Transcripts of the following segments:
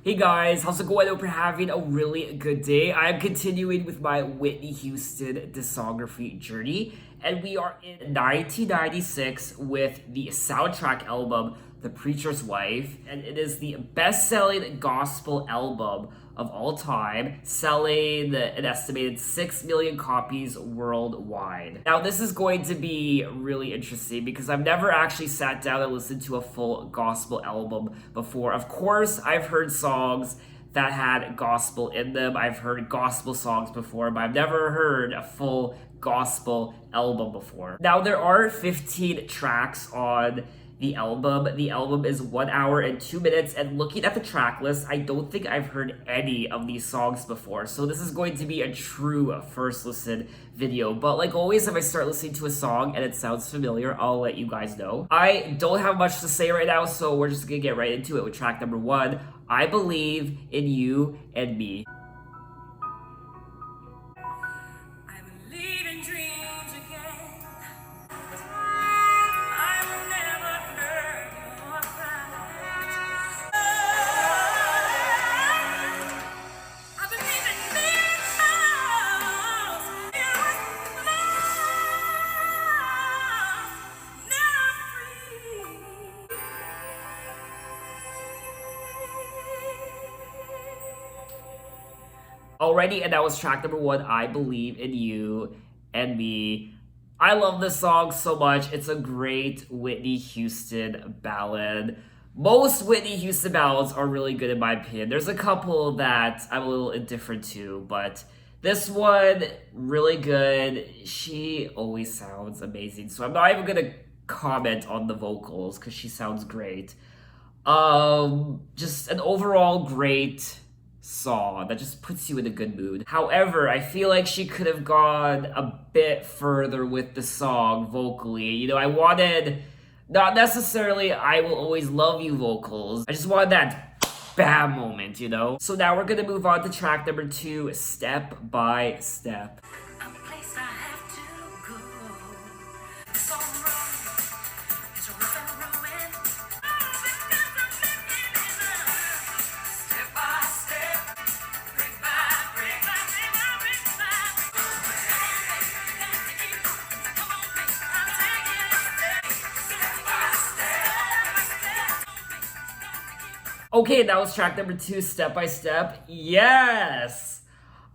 Hey guys, how's it going? I hope you're having a really good day. I'm continuing with my Whitney Houston discography journey, and we are in 1996 with the soundtrack album, The Preacher's Wife, and it is the best-selling gospel album of all time, selling an estimated 6 million copies worldwide. Now, this is going to be really interesting because I've never actually sat down and listened to a full gospel album before. Of course, I've heard songs that had gospel in them. I've heard gospel songs before, but I've never heard a full gospel album before. Now, there are 15 tracks on the album. The album is 1 hour and 2 minutes, and looking at the track list, I don't think I've heard any of these songs before. So this is going to be a true first listen video. But like always, if I start listening to a song and it sounds familiar, I'll let you guys know. I don't have much to say right now, so we're just gonna get right into it with track number 1, I Believe in You and Me. Already, and that was track number 1, I Believe in You and Me. I love this song so much. It's a great Whitney Houston ballad. Most Whitney Houston ballads are really good in my opinion. There's a couple that I'm a little indifferent to, but this one, really good. She always sounds amazing, so I'm not even gonna comment on the vocals because she sounds great. Just an overall great song that just puts you in a good mood. However, I feel like she could have gone a bit further with the song vocally. You know, I wanted not necessarily I Will Always Love You vocals. I just wanted that bam moment, you know? So now we're gonna move on to track number 2, Step by Step. Okay, that was track number 2, Step by Step. Yes!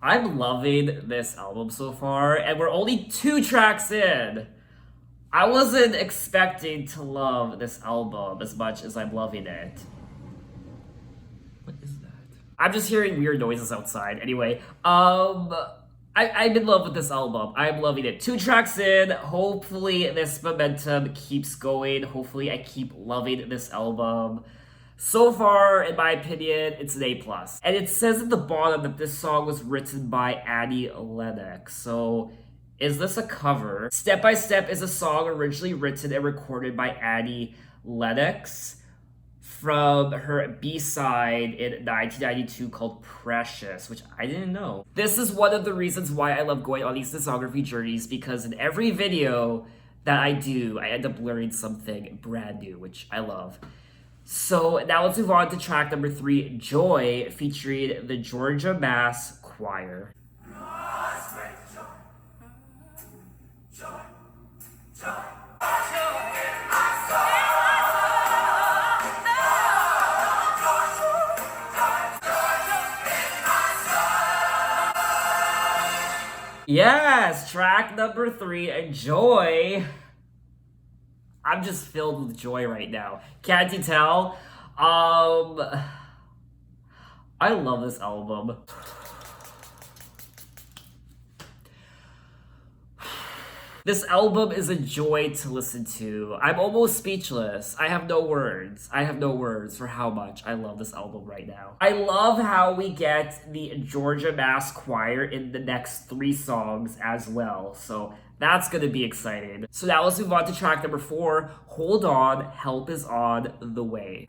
I'm loving this album so far, and we're only 2 tracks in. I wasn't expecting to love this album as much as I'm loving it. What is that? I'm just hearing weird noises outside. Anyway, I'm in love with this album. I'm loving it. 2 tracks in. Hopefully this momentum keeps going. Hopefully I keep loving this album. So far, in my opinion, it's an A+. And it says at the bottom that this song was written by Annie Lennox. So, is this a cover? Step by Step is a song originally written and recorded by Annie Lennox from her B-side in 1992 called Precious, which I didn't know. This is one of the reasons why I love going on these discography journeys, because in every video that I do, I end up learning something brand new, which I love. So now let's move on to track number 3, Joy, featuring the Georgia Mass Choir. Yes, track number 3, Joy. I'm just filled with joy right now. Can't you tell? I love this album. This album is a joy to listen to. I'm almost speechless. I have no words. I have no words for how much I love this album right now. I love how we get the Georgia Mass Choir in the next 3 songs as well. So that's gonna be exciting. So now let's move on to track number 4, Hold On, Help Is On the Way.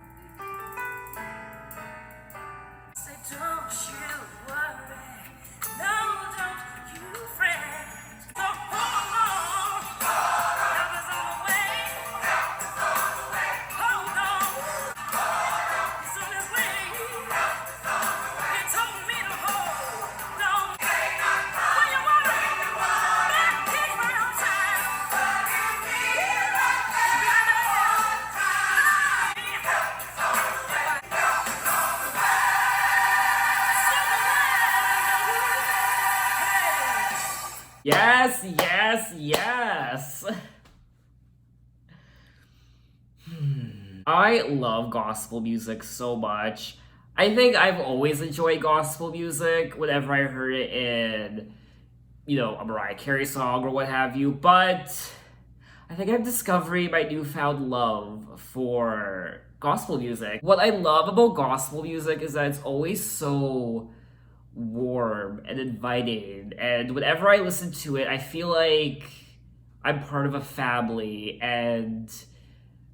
Yes, yes, yes. I love gospel music so much. I think I've always enjoyed gospel music whenever I heard it in, a Mariah Carey song or what have you, but I think I'm discovering my newfound love for gospel music. What I love about gospel music is that it's always so warm and inviting, and whenever I listen to it, I feel like I'm part of a family and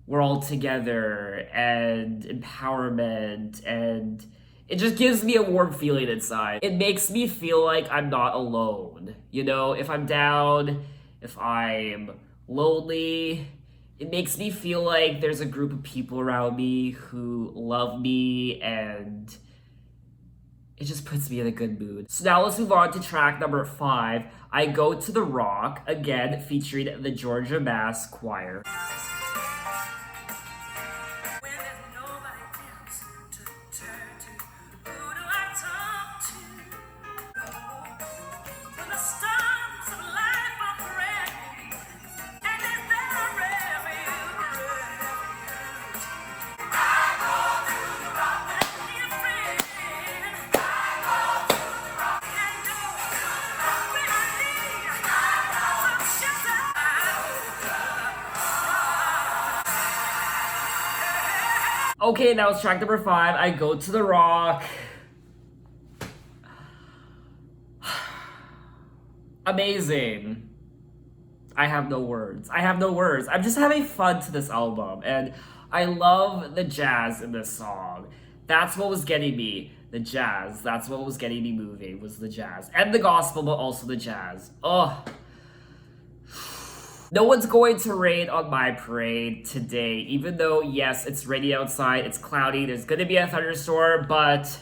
we're all together and empowerment, and it just gives me a warm feeling inside. It makes me feel like I'm not alone. If I'm down, if I'm lonely, it makes me feel like there's a group of people around me who love me, and it just puts me in a good mood. So now let's move on to track number 5. I Go to the Rock, again featuring the Georgia Mass Choir. Okay, that was track number 5. I Go to the Rock. Amazing. I have no words. I'm just having fun to this album, and I love the jazz in this song. That's what was getting me. The jazz. That's what was getting me moving, was the jazz. And the gospel, but also the jazz. Oh. No one's going to rain on my parade today, even though, yes, it's rainy outside, it's cloudy, there's gonna be a thunderstorm, but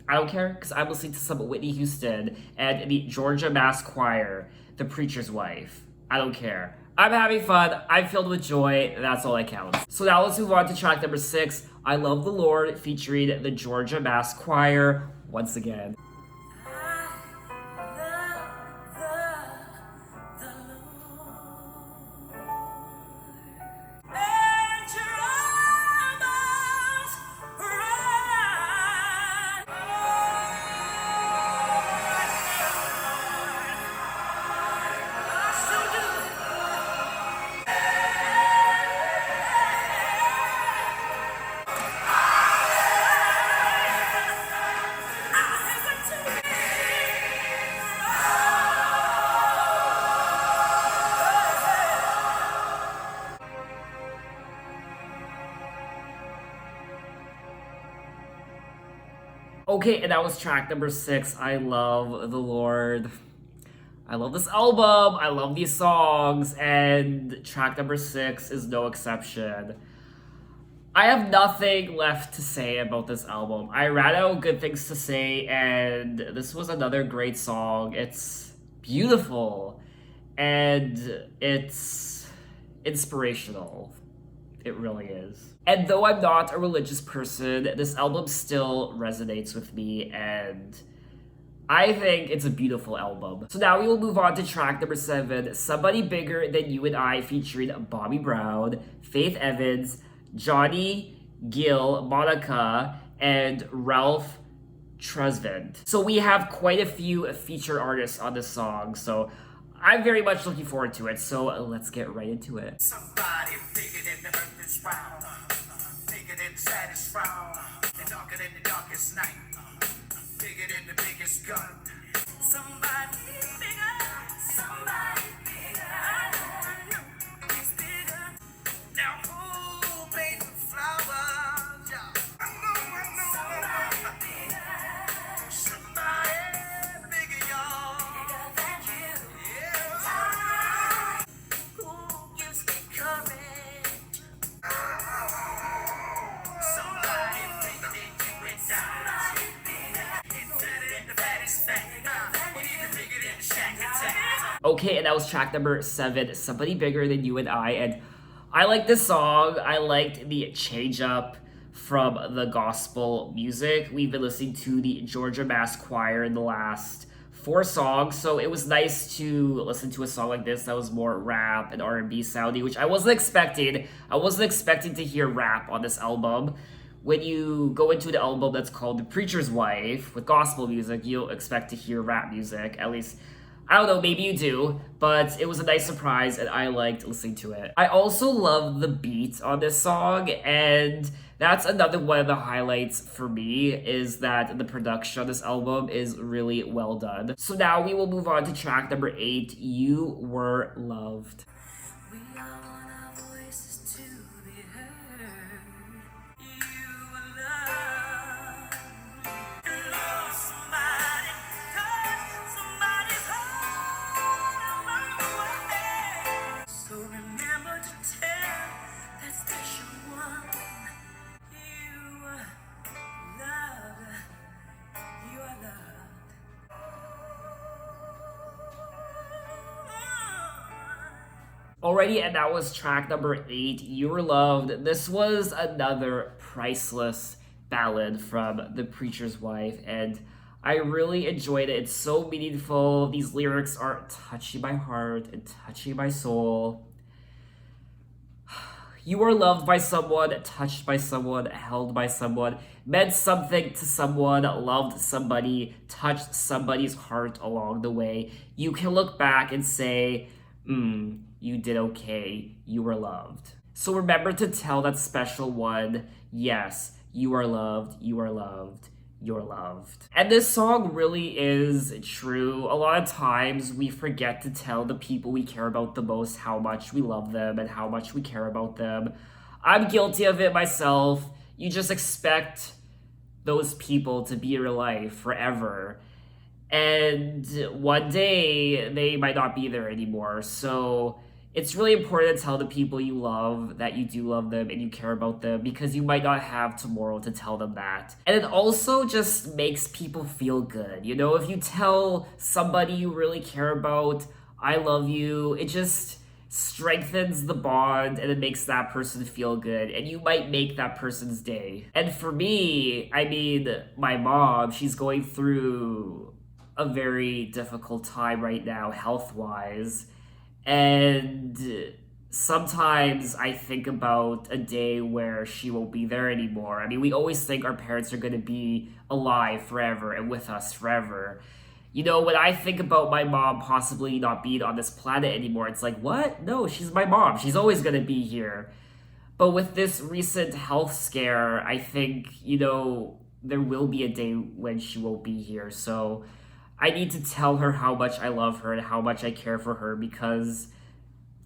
I don't care, because I'm listening to some Whitney Houston and the Georgia Mass Choir, the preacher's wife. I don't care. I'm having fun, I'm filled with joy, that's all that counts. So now let's move on to track number 6, I Love the Lord, featuring the Georgia Mass Choir, once again. Okay, and that was track number 6. I Love the Lord. I love this album. I love these songs. And track number 6 is no exception. I have nothing left to say about this album. I ran out of good things to say, and this was another great song. It's beautiful, and it's inspirational. It really is. And though I'm not a religious person, this album still resonates with me, and I think it's a beautiful album. So now we will move on to track number 7, Somebody Bigger Than You and I, featuring Bobby Brown, Faith Evans, Johnny Gill, Monica, and Ralph Tresvant. So we have quite a few featured artists on this song, so I'm very much looking forward to it. So let's get right into it. Somebody bigger than the earth is round, bigger than the saddest frown, and darker than the darkest night, bigger than the biggest gun. Somebody bigger, somebody bigger. I know he's bigger. Now who made the flowers? Yeah. I know. Somebody bigger. Somebody bigger, y'all. Bigger than you. Yeah. Who gives me courage? Somebody bigger than you and I. Somebody bigger. It's better than the baddest thing. Even bigger than the shack attack. Okay, and that was track number 7, Somebody Bigger Than You and I. And I like this song. I liked the change up from the gospel music. We've been listening to the Georgia Mass Choir in the last 4 songs, so it was nice to listen to a song like this that was more rap and R&B soundy, which I wasn't expecting. I wasn't expecting to hear rap on this album. When you go into the album that's called The Preacher's Wife with gospel music, you'll expect to hear rap music. At least, I don't know, maybe you do, but it was a nice surprise and I liked listening to it. I also love the beat on this song, and that's another one of the highlights for me, is that the production on this album is really well done. So now we will move on to track number 8, You Were Loved. We all want our voices to be heard. You were loved. And lost somebody, touched somebody's heart along the way. So remember to tell that special one you were loved. You are loved. Alrighty, and that was track number 8, You Were Loved. This was another priceless ballad from The Preacher's Wife, and I really enjoyed it. It's so meaningful. These lyrics are touching my heart and touching my soul. You were loved by someone, touched by someone, held by someone, meant something to someone, loved somebody, touched somebody's heart along the way. You can look back and say, you did okay, you were loved. So remember to tell that special one, yes, you are loved, you are loved, you're loved. And this song really is true. A lot of times we forget to tell the people we care about the most how much we love them and how much we care about them. I'm guilty of it myself. You just expect those people to be in your life forever. And one day they might not be there anymore. So it's really important to tell the people you love that you do love them and you care about them, because you might not have tomorrow to tell them that. And it also just makes people feel good. You know, if you tell somebody you really care about, I love you, it just strengthens the bond and it makes that person feel good, and you might make that person's day. And for me, I mean, my mom, she's going through a very difficult time right now, health-wise. And sometimes I think about a day where she won't be there anymore. I mean, we always think our parents are going to be alive forever and with us forever. You know, when I think about my mom possibly not being on this planet anymore, it's like, what? No, she's my mom. She's always going to be here. But with this recent health scare, I think, you know, there will be a day when she won't be here. So I need to tell her how much I love her and how much I care for her, because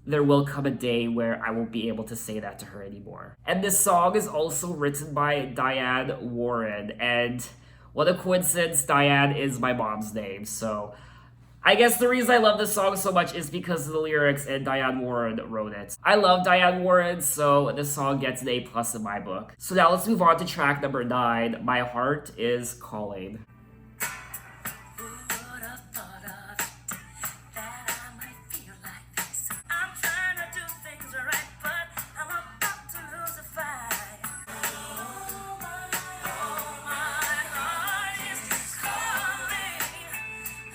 there will come a day where I won't be able to say that to her anymore. And this song is also written by Diane Warren, and what a coincidence, Diane is my mom's name. So I guess the reason I love this song so much is because of the lyrics, and Diane Warren wrote it. I love Diane Warren, so this song gets an A+ in my book. So now let's move on to track number 9, My Heart Is Calling. Who would have thought of it, that I might feel like this? I'm trying to do things right, but I'm about to lose a fight. Oh, my heart is calling.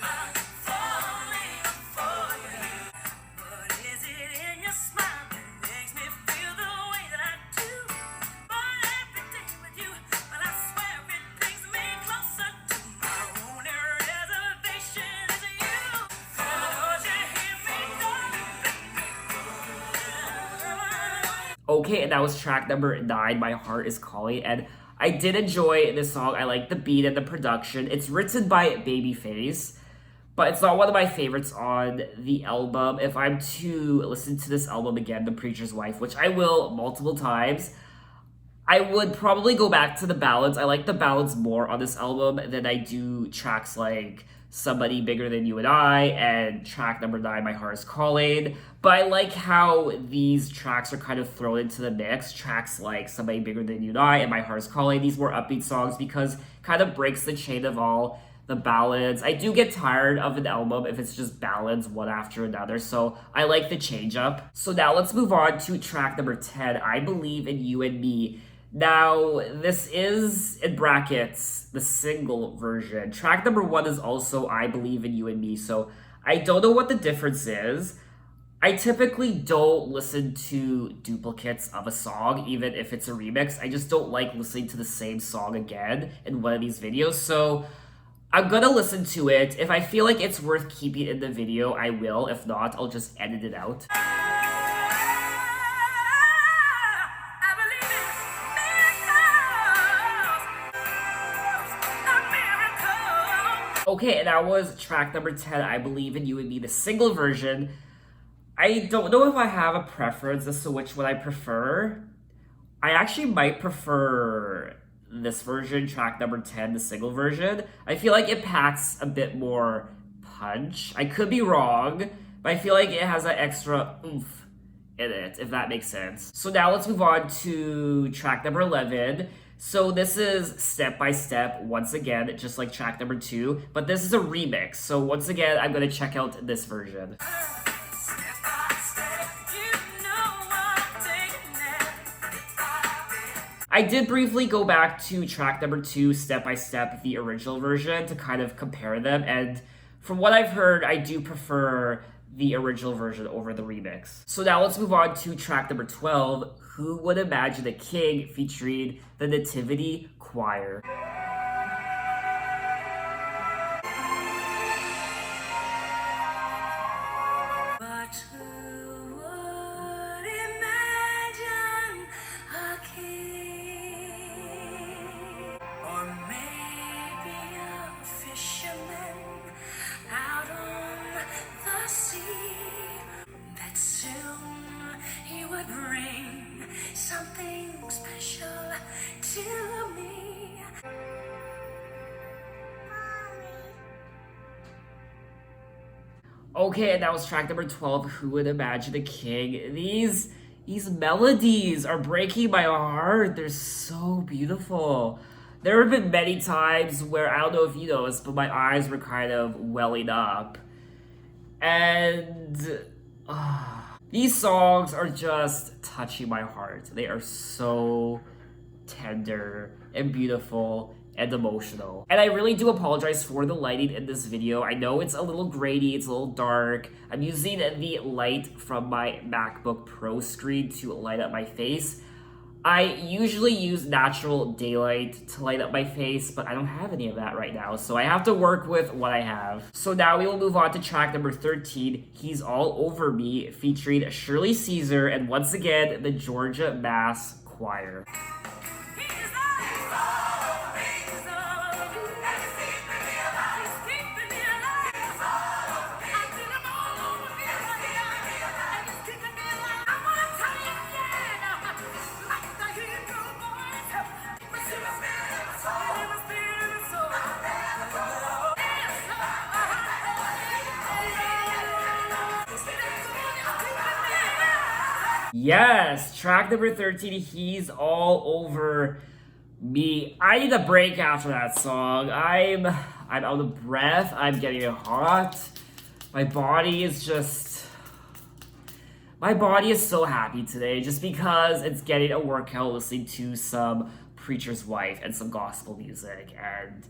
I'm falling for you. What is it in your smile that makes me feel the way that I do? But every day with you, but I swear it brings me closer to my only reservation is you. Lord, you hear me calling. Okay, and that was track number 9, My Heart Is Calling, and I did enjoy this song. I like the beat and the production. It's written by Babyface, but it's not one of my favorites on the album. If I'm to listen to this album again, The Preacher's Wife, which I will multiple times, I would probably go back to the ballads. I like the ballads more on this album than I do tracks like Somebody Bigger Than You and I and track number 9, My Heart Is Calling. But I like how these tracks are kind of thrown into the mix. Tracks like Somebody Bigger Than You and I and My Heart Is Calling, these more upbeat songs, because kind of breaks the chain of all the ballads. I do get tired of an album if it's just ballads one after another, so I like the change up. So now let's move on to track number 10, I Believe in You and Me. Now, this is, in brackets, the single version. Track number 1 is also I Believe in You and Me, so I don't know what the difference is. I typically don't listen to duplicates of a song, even if it's a remix. I just don't like listening to the same song again in one of these videos, so I'm gonna listen to it. If I feel like it's worth keeping in the video, I will. If not, I'll just edit it out. Okay, and that was track number 10, I Believe in You and Me, the single version. I don't know if I have a preference as to which one I prefer. I actually might prefer this version, track number 10, the single version. I feel like it packs a bit more punch. I could be wrong, but I feel like it has that extra oomph in it, if that makes sense. So now let's move on to track number 11. So this is Step by Step, once again, just like track number 2, but this is a remix. So once again, I'm gonna check out this version. I did briefly go back to track number 2, Step by Step, the original version, to kind of compare them, and from what I've heard, I do prefer the original version over the remix. So now let's move on to track number 12, Who Would Imagine a King, featuring the Nativity Choir. But who would imagine a king? Or maybe a fisherman out on the sea, that soon he would bring something special to me. Okay, and that was track number 12, Who Would Imagine a King. These melodies are breaking my heart. They're so beautiful. There have been many times where, I don't know if you noticed, but my eyes were kind of welling up. And these songs are just touching my heart. They are so tender and beautiful and emotional. And I really do apologize for the lighting in this video. I know it's a little grainy, it's a little dark. I'm using the light from my MacBook Pro screen to light up my face. I usually use natural daylight to light up my face, but I don't have any of that right now, so I have to work with what I have. So now we will move on to track number 13, He's All Over Me, featuring Shirley Caesar and once again, the Georgia Mass Choir. Yes, track number 13, He's All Over Me. I need a break after that song. I'm out of breath. I'm getting hot. My body is so happy today just because it's getting a workout listening to some Preacher's Wife and some gospel music, and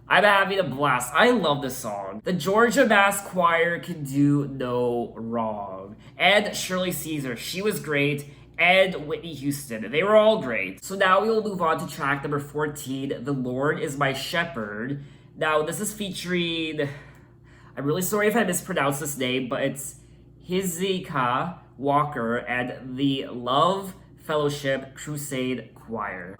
I'm having a blast. I love this song. The Georgia Mass Choir can do no wrong. And Shirley Caesar, she was great. And Whitney Houston, they were all great. So now we will move on to track number 14, The Lord Is My Shepherd. Now this is featuring, I'm really sorry if I mispronounced this name, but it's Hezekiah Walker and the Love Fellowship Crusade Choir.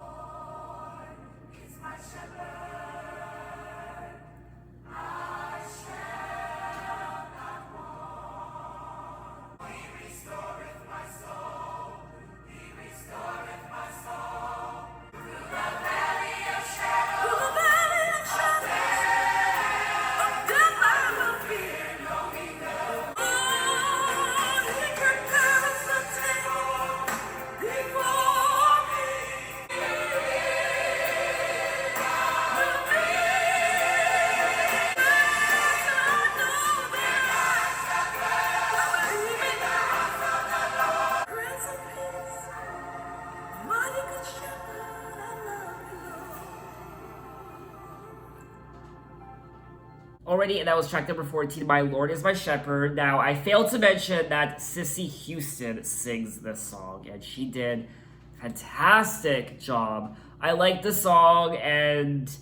Already, and that was track number 14, My Lord is My Shepherd. Now, I failed to mention that Whitney Houston sings this song, and she did a fantastic job. I like the song, and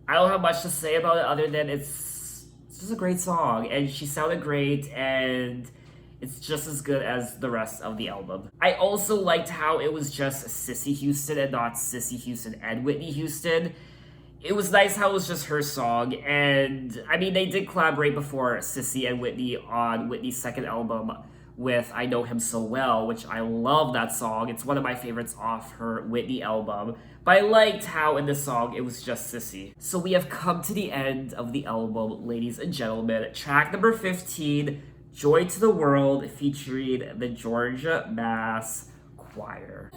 I don't have much to say about it other than it's just a great song, and she sounded great, and it's just as good as the rest of the album. I also liked how it was just Whitney Houston and not Whitney Houston and Whitney Houston. It was nice how it was just her song, and I mean, they did collaborate before, Sissy and Whitney, on Whitney's second album with I Know Him So Well, which I love that song. It's one of my favorites off her Whitney album. But I liked how in this song it was just Sissy. So we have come to the end of the album, ladies and gentlemen. Track number 15, Joy to the World, featuring the Georgia Mass Choir.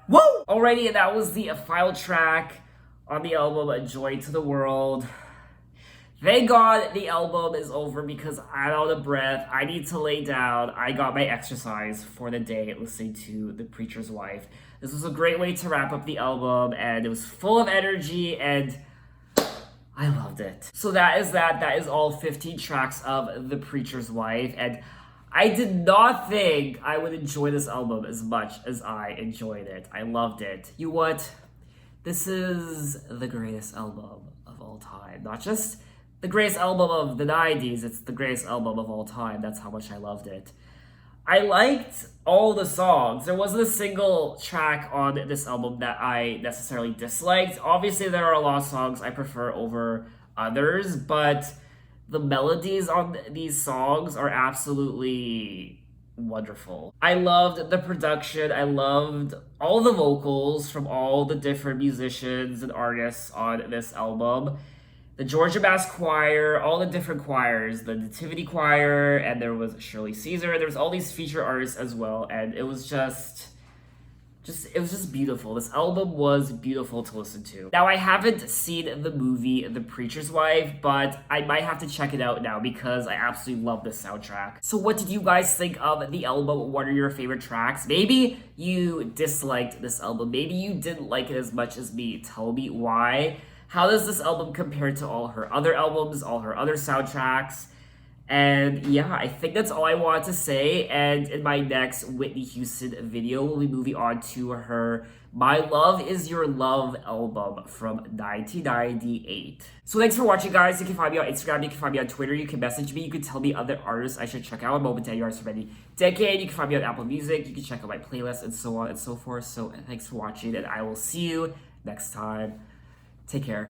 Woo! Alrighty, and that was the final track on the album, Joy to the World. Thank God the album is over because I'm out of breath. I need to lay down. I got my exercise for the day listening to The Preacher's Wife. This was a great way to wrap up the album, and it was full of energy, and I loved it. So that is that. That is all 15 tracks of The Preacher's Wife, and I did not think I would enjoy this album as much as I enjoyed it. I loved it. You know what? This is the greatest album of all time. Not just the greatest album of the 90s, it's the greatest album of all time. That's how much I loved it. I liked all the songs. There wasn't a single track on this album that I necessarily disliked. Obviously, there are a lot of songs I prefer over others, but the melodies on these songs are absolutely wonderful. I loved the production. I loved all the vocals from all the different musicians and artists on this album. The Georgia Mass Choir, all the different choirs, the Nativity Choir, and there was Shirley Caesar. There was all these feature artists as well, and it was just beautiful. This album was beautiful to listen to. Now, I haven't seen the movie The Preacher's Wife, but I might have to check it out now because I absolutely love this soundtrack. So what did you guys think of the album? What are your favorite tracks? Maybe you disliked this album. Maybe you didn't like it as much as me. Tell me why. How does this album compare to all her other albums, all her other soundtracks? And yeah, I think that's all I wanted to say. And in my next Whitney Houston video, we'll be moving on to her My Love Is Your Love album from 1998. So thanks for watching, guys. You can find me on Instagram, you can find me on Twitter, you can message me, you can tell me other artists I should check out. Momentary Artists from any decade. You can find me on Apple Music, you can check out my playlist, and so on and so forth. So thanks for watching, and I will see you next time. Take care.